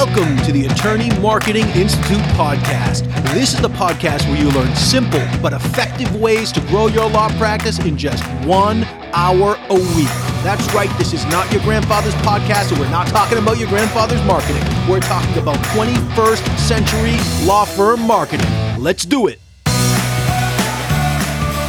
Welcome to the Attorney Marketing Institute podcast. This is the podcast where you learn simple but effective ways to grow your law practice in just 1 hour a week. That's right, this is not your grandfather's podcast, and we're not talking about your grandfather's marketing. We're talking about 21st century law firm marketing. Let's do it.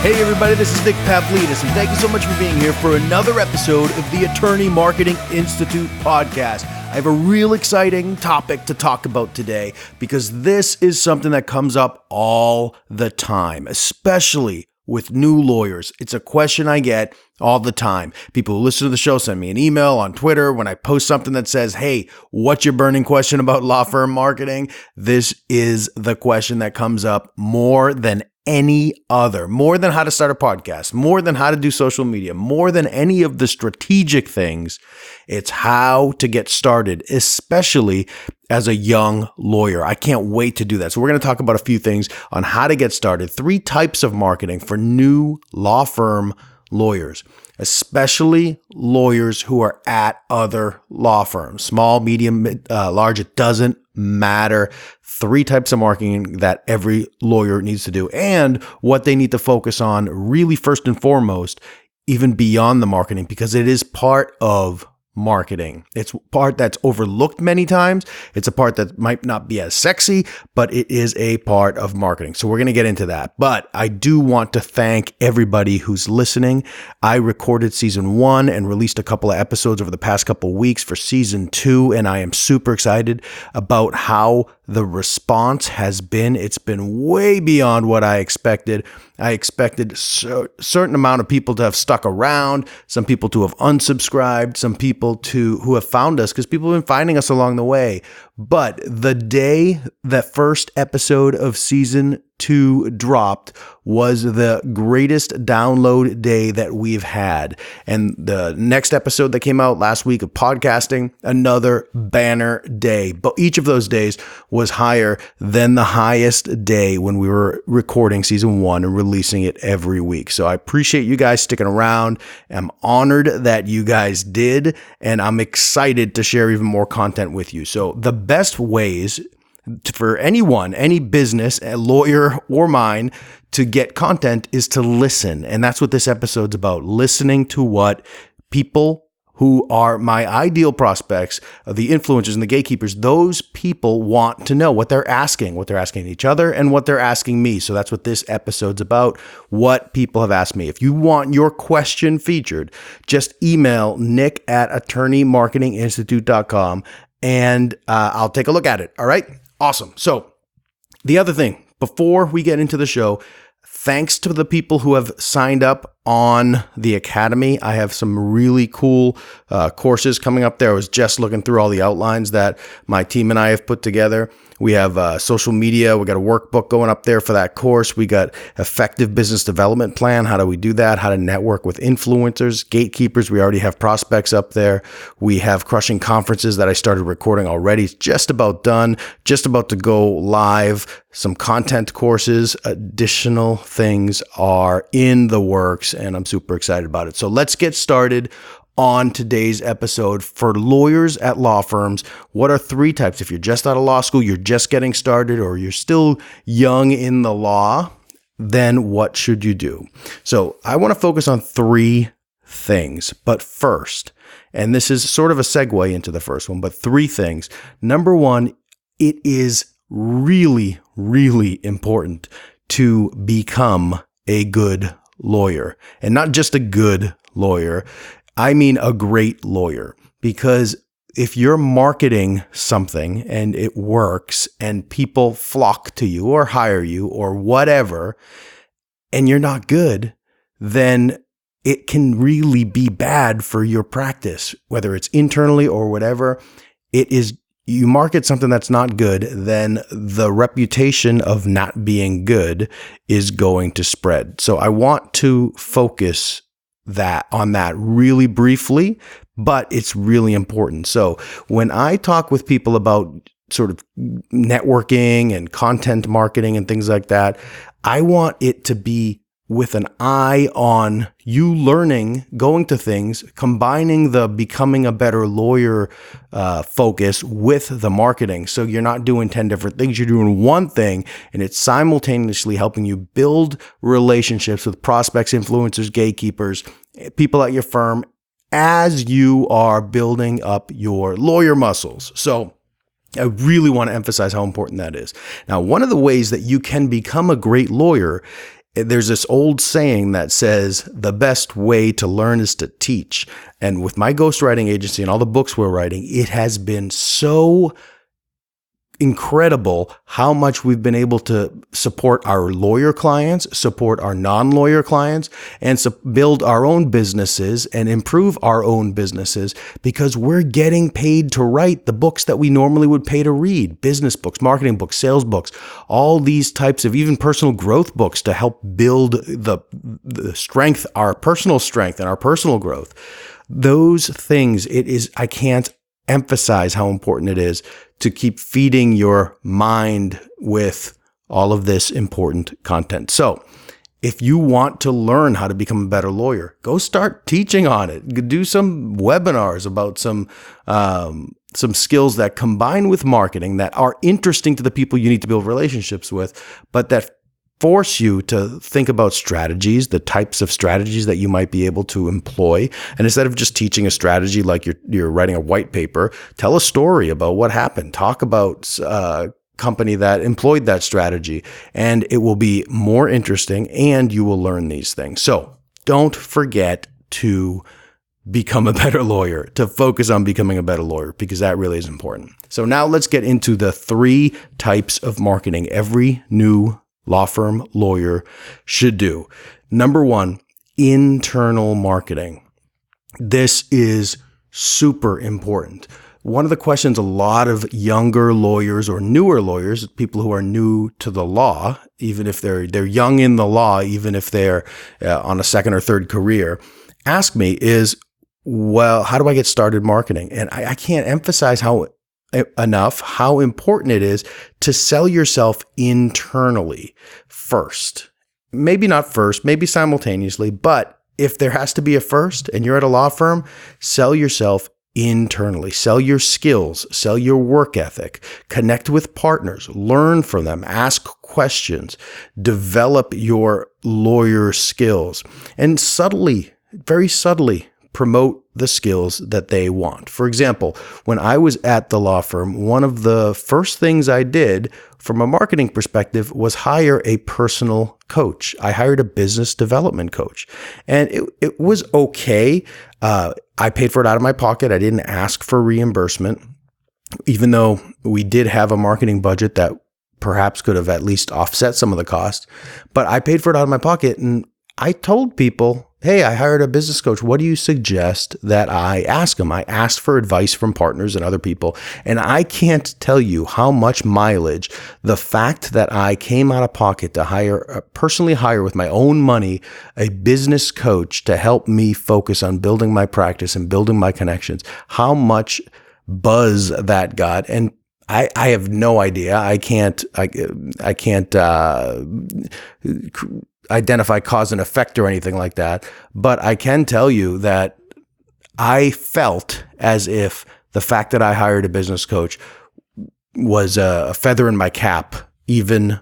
Hey everybody, this is Nick Pavlidis, and thank you so much for being here for another episode of the Attorney Marketing Institute podcast. I have a real exciting topic to talk about today because this is something that comes up all the time, especially with new lawyers. It's a question I get all the time. People who listen to the show send me an email on Twitter when I post something that says, hey, what's your burning question about law firm marketing? This is the question that comes up more than any other, more than how to start a podcast, more than how to do social media, more than any of the strategic things. It's how to get started, especially as a young lawyer. I can't wait to do that. So we're going to talk about a few things on how to get started, 3 types of marketing for new law firm lawyers, especially lawyers who are at other law firms, small, medium, large, it doesn't matter. 3 types of marketing that every lawyer needs to do and what they need to focus on really first and foremost, even beyond the marketing, because it is part of marketing. It's a part that's overlooked many times. It's a part that might not be as sexy, but it is a part of marketing. So we're going to get into that. But I do want to thank everybody who's listening. I recorded season 1 and released a couple of episodes over the past couple of weeks for season 2. And I am super excited about how the response has been. It's been way beyond what I expected. I expected a certain amount of people to have stuck around, some people to have unsubscribed, some people who have found us because people have been finding us along the way. But the day that first episode of season 2 dropped was the greatest download day that we've had. And the next episode that came out last week of podcasting, another banner day. But each of those days was higher than the highest day when we were recording season 1 and releasing it every week. So I appreciate you guys sticking around. I'm honored that you guys did, and I'm excited to share even more content with you. So the best ways for anyone, any business, a lawyer or mine, to get content is to listen. And that's what this episode's about, listening to what people who are my ideal prospects, the influencers and the gatekeepers, those people want to know, what they're asking each other and what they're asking me. So that's what this episode's about, what people have asked me. If you want your question featured, just email nick@attorneymarketinginstitute.com and I'll take a look at it. All right? Awesome. So the other thing, before we get into the show, thanks to the people who have signed up on the Academy. I have some really cool courses coming up there. I was just looking through all the outlines that my team and I have put together. We have social media. We got a workbook going up there for that course. We got effective business development plan. How do we do that? How to network with influencers, gatekeepers. We already have prospects up there. We have crushing conferences that I started recording already. It's just about done, just about to go live. Some content courses, additional things are in the works, and I'm super excited about it. So let's get started on today's episode. For lawyers at law firms, what are 3 types? If you're just out of law school, you're just getting started, or you're still young in the law, then what should you do? So I want to focus on 3 things. But first, and this is sort of a segue into the first one, but 3 things. Number 1, it is really, really important to become a good lawyer, and not just a good lawyer. I mean a great lawyer, because if you're marketing something and it works and people flock to you or hire you or whatever, and you're not good, then it can really be bad for your practice, whether it's internally or whatever. It is, you market something that's not good, then the reputation of not being good is going to spread. So I want to focus on that really briefly, but it's really important. So when I talk with people about sort of networking and content marketing and things like that, I want it to be with an eye on you learning, going to things, combining the becoming a better lawyer focus with the marketing. So you're not doing 10 different things. You're doing one thing, and it's simultaneously helping you build relationships with prospects, influencers, gatekeepers, people at your firm as you are building up your lawyer muscles. So I really want to emphasize how important that is. Now, one of the ways that you can become a great lawyer, there's this old saying that says the best way to learn is to teach. And with my ghostwriting agency and all the books we're writing, it has been so incredible how much we've been able to support our lawyer clients, support our non-lawyer clients, and build our own businesses and improve our own businesses because we're getting paid to write the books that we normally would pay to read. Business books, marketing books, sales books, all these types of even personal growth books to help build the strength, our personal strength and our personal growth. Those things, I can't emphasize how important it is to keep feeding your mind with all of this important content. So if you want to learn how to become a better lawyer, go start teaching on it. Do some webinars about some skills that combine with marketing that are interesting to the people you need to build relationships with, but that force you to think about strategies, the types of strategies that you might be able to employ. And instead of just teaching a strategy like you're writing a white paper, tell a story about what happened. Talk about a company that employed that strategy, and it will be more interesting and you will learn these things. So don't forget to become a better lawyer, to focus on becoming a better lawyer, because that really is important. So now let's get into the 3 types of marketing every new law firm lawyer should do. Number 1, internal marketing. This is super important. One of the questions a lot of younger lawyers or newer lawyers, people who are new to the law, even if they're young in the law, even if they're on a second or third career, ask me is, well, how do I get started marketing? And I can't emphasize enough how important it is to sell yourself internally first. Maybe not first, maybe simultaneously, but if there has to be a first and you're at a law firm, sell yourself internally. Sell your skills, sell your work ethic, connect with partners, learn from them, ask questions, develop your lawyer skills, and very subtly, promote the skills that they want. For example, when I was at the law firm, one of the first things I did from a marketing perspective was hire a personal coach. I hired a business development coach, and it was okay. I paid for it out of my pocket. I didn't ask for reimbursement, even though we did have a marketing budget that perhaps could have at least offset some of the cost. But I paid for it out of my pocket, and I told people, hey, I hired a business coach. What do you suggest that I ask them? I asked for advice from partners and other people. And I can't tell you how much mileage the fact that I came out of pocket to personally hire with my own money a business coach to help me focus on building my practice and building my connections, how much buzz that got. And I have no idea. I can't identify cause and effect or anything like that. But I can tell you that I felt as if the fact that I hired a business coach was a feather in my cap, even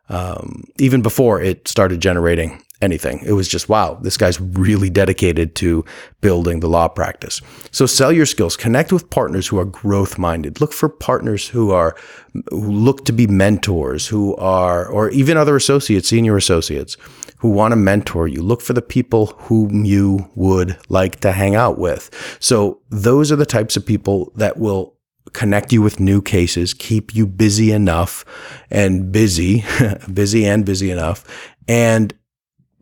before it started generating anything. It was just, wow, this guy's really dedicated to building the law practice. So sell your skills, connect with partners who are growth minded. Look for partners who look to be mentors, or even other associates, senior associates who want to mentor you. Look for the people whom you would like to hang out with. So those are the types of people that will connect you with new cases, keep you busy enough and busy enough, and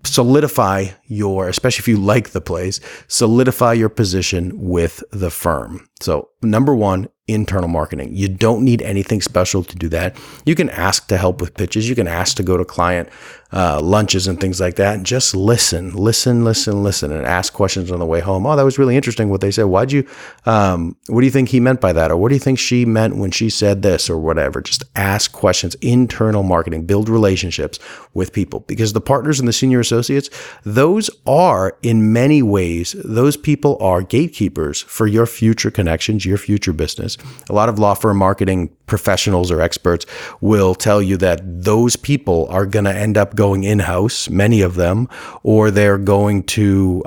solidify especially if you like the place, solidify your position with the firm. So number 1, internal marketing. You don't need anything special to do that. You can ask to help with pitches. You can ask to go to client lunches and things like that. And just listen, and ask questions on the way home. Oh, that was really interesting what they said. What do you think he meant by that? Or what do you think she meant when she said this or whatever? Just ask questions. Internal marketing, build relationships with people, because the partners and the senior associates, those are in many ways, those people are gatekeepers for your future connections, your future business. A lot of law firm marketing professionals or experts will tell you that those people are going to end up going in-house, many of them, or they're going to,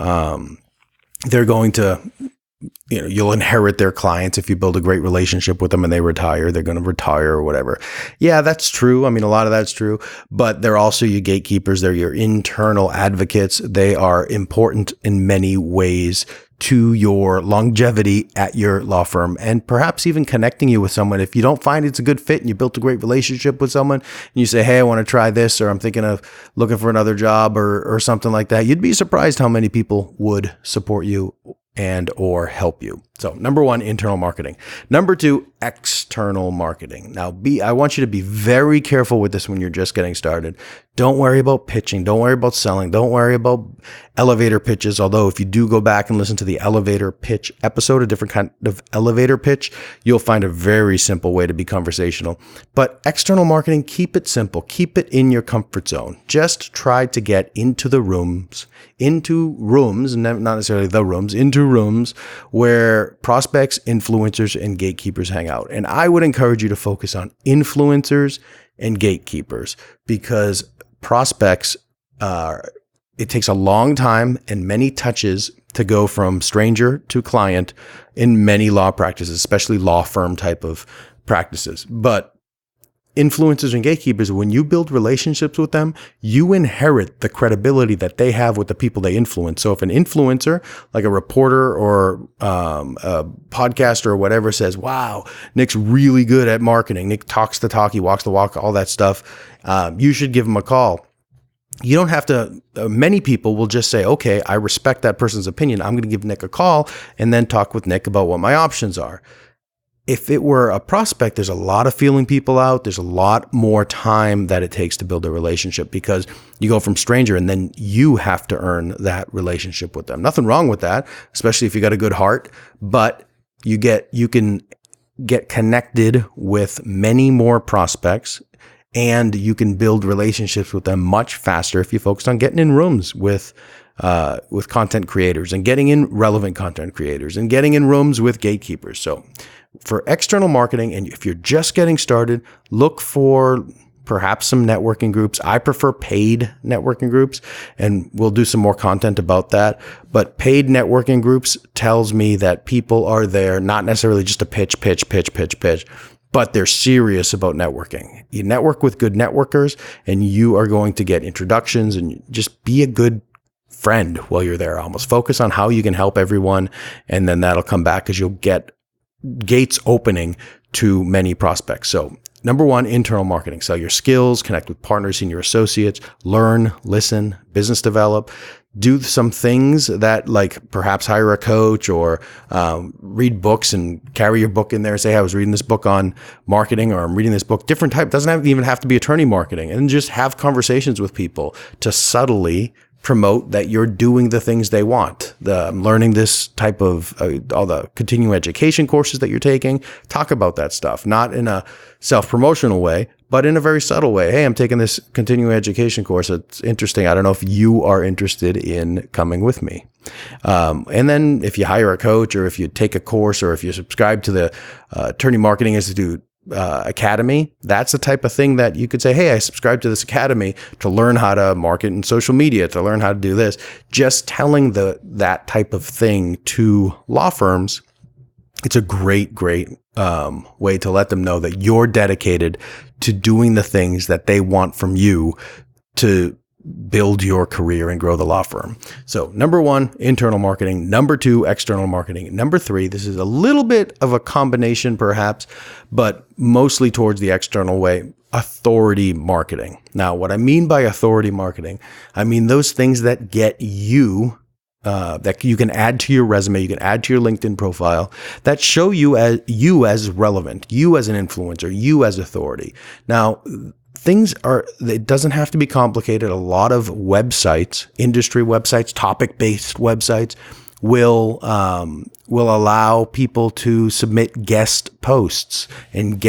you'll inherit their clients if you build a great relationship with them and they retire. They're going to retire or whatever. Yeah, that's true. I mean, a lot of that's true, but they're also your gatekeepers. They're your internal advocates. They are important in many ways to your longevity at your law firm, and perhaps even connecting you with someone. If you don't find it's a good fit and you built a great relationship with someone and you say, hey, I want to try this, or I'm thinking of looking for another job or something like that, you'd be surprised how many people would support you and or help you. So number one, internal marketing. Number two, external marketing. Now, I want you to be very careful with this when you're just getting started. Don't worry about pitching. Don't worry about selling. Don't worry about elevator pitches. Although if you do go back and listen to the elevator pitch episode, a different kind of elevator pitch, you'll find a very simple way to be conversational. But external marketing, keep it simple. Keep it in your comfort zone. Just try to get into rooms, not necessarily the rooms, into rooms where prospects, influencers, and gatekeepers hang out. And I would encourage you to focus on influencers and gatekeepers, because prospects, it takes a long time and many touches to go from stranger to client in many law practices, especially law firm type of practices. But influencers and gatekeepers, when you build relationships with them, you inherit the credibility that they have with the people they influence. So if an influencer, like a reporter or a podcaster or whatever, says, wow, Nick's really good at marketing, Nick talks the talk, he walks the walk, all that stuff, you should give him a call. You don't have to, many people will just say, okay, I respect that person's opinion. I'm going to give Nick a call and then talk with Nick about what my options are. If it were a prospect, there's a lot of feeling people out. There's a lot more time that it takes to build a relationship, because you go from stranger and then you have to earn that relationship with them. Nothing wrong with that, especially if you got a good heart, but you can get connected with many more prospects, and you can build relationships with them much faster if you focus on getting in rooms with content creators and getting in relevant content creators and getting in rooms with gatekeepers. So for external marketing, and if you're just getting started, look for perhaps some networking groups. I prefer paid networking groups, and we'll do some more content about that. But paid networking groups tells me that people are there not necessarily just to pitch, but they're serious about networking. You network with good networkers, and you are going to get introductions, and just be a good friend while you're there. Almost focus on how you can help everyone, and then that'll come back because you'll get gates opening to many prospects. So number one, internal marketing. Sell your skills, connect with partners, senior associates, learn, listen, business develop, do some things that, like perhaps hire a coach or read books and carry your book in there. Say, I was reading this book on marketing, or I'm reading this book, different type. Doesn't even have to be attorney marketing, and just have conversations with people to subtly promote that you're doing the things they want. Learning this type of all the continuing education courses that you're taking, talk about that stuff, not in a self-promotional way, but in a very subtle way. Hey, I'm taking this continuing education course. It's interesting. I don't know if you are interested in coming with me. And then if you hire a coach, or if you take a course, or if you subscribe to the Attorney Marketing Institute Academy, that's the type of thing that you could say, hey, I subscribe to this academy to learn how to market in social media, to learn how to do this. Just telling that type of thing to law firms, it's a great way to let them know that you're dedicated to doing the things that they want from you to build your career and grow the law firm. So number one, internal marketing. Number two, external marketing. Number three, this is a little bit of a combination perhaps, but mostly towards the external way, authority marketing. Now, what I mean by authority marketing, I mean those things that get you that you can add to your resume, you can add to your LinkedIn profile that show you as relevant, you as an influencer, you as authority. Now, it doesn't have to be complicated. A lot of websites, industry websites, topic-based websites will allow people to submit guest posts and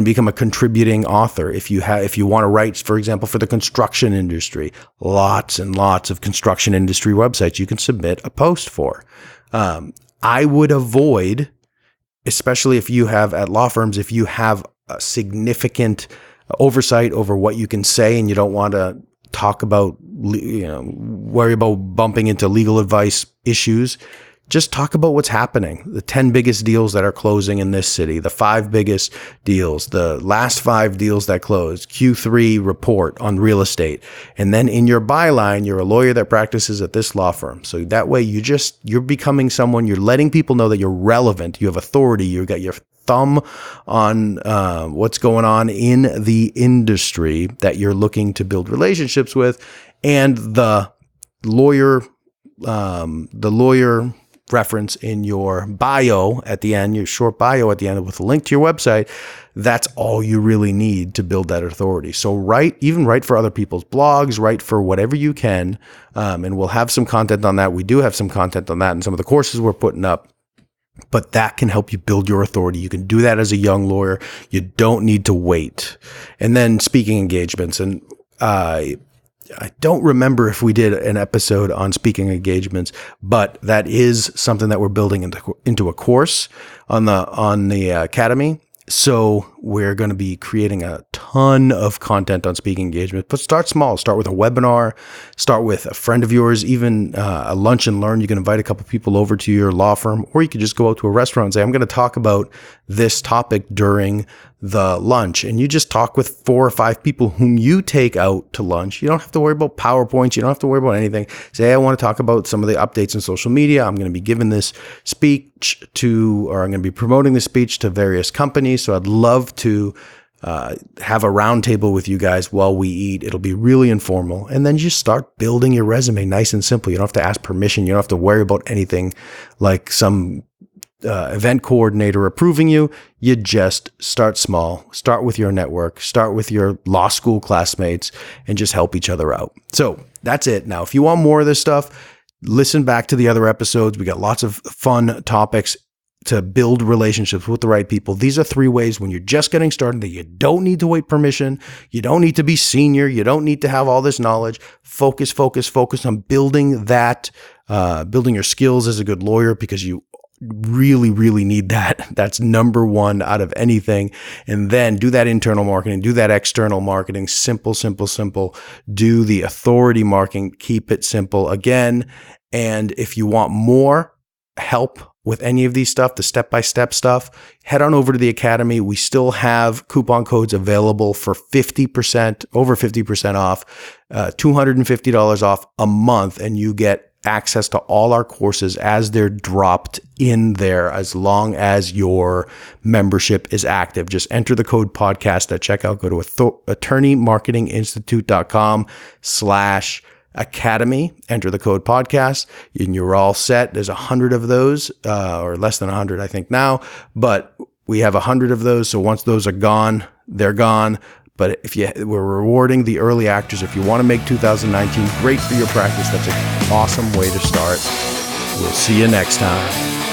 become a contributing author. If you want to write, for example, for the construction industry, lots and lots of construction industry websites you can submit a post for. I would avoid, especially if you have at law firms, if you have a significant oversight over what you can say and you don't want to talk about, worry about bumping into legal advice issues, just talk about what's happening. The 10 biggest deals that are closing in this city, the 5 biggest deals, the last 5 deals that closed, Q3 report on real estate. And then in your byline, you're a lawyer that practices at this law firm. So that way you're becoming someone, you're letting people know that you're relevant, you have authority, you got your thumb on what's going on in the industry that you're looking to build relationships with, and the lawyer reference in your bio at the end, your short bio at the end with a link to your website. That's all you really need to build that authority. So write for other people's blogs, write for whatever you can, and we'll have some content on that. We do have some content on that in some of the courses we're putting up. But that can help you build your authority. You can do that as a young lawyer. You don't need to wait. And then speaking engagements. And I don't remember if we did an episode on speaking engagements, but that is something that we're building into a course on the Academy. So we're going to be creating a ton of content on speaking engagement, but start small. Start with a webinar, start with a friend of yours, even a lunch and learn. You can invite a couple people over to your law firm, or you could just go out to a restaurant and say, I'm going to talk about this topic during the lunch. And you just talk with 4 or 5 people whom you take out to lunch. You don't have to worry about PowerPoints. You don't have to worry about anything. Say, I want to talk about some of the updates in social media. I'm going to be giving this speech or I'm going to be promoting this speech to various companies. So I'd love to have a roundtable with you guys while we eat. It'll be really informal. And then just start building your resume nice and simple. You don't have to ask permission. You don't have to worry about anything like some event coordinator approving you. You just start small, start with your network, start with your law school classmates, and just help each other out. So that's it. Now, if you want more of this stuff, listen back to the other episodes. We got lots of fun topics to build relationships with the right people. These are 3 ways when you're just getting started that you don't need to wait permission. You don't need to be senior. You don't need to have all this knowledge. Focus on building that, building your skills as a good lawyer, because you really, really need that. That's number 1 out of anything. And then do that internal marketing, do that external marketing, simple. Do the authority marketing, keep it simple again. And if you want more help with any of these stuff, the step-by-step stuff, head on over to the Academy. We still have coupon codes available for 50%, over 50% off, $250 off a month, and you get access to all our courses as they're dropped in there, as long as your membership is active. Just enter the code podcast at checkout. Go to attorneymarketinginstitute.com/academy, enter the code podcast, and you're all set. There's 100 of those, or less than 100, I think now, but we have 100 of those. So once those are gone, they're gone. But we're rewarding the early actors. If you want to make 2019 great for your practice, that's an awesome way to start. We'll see you next time.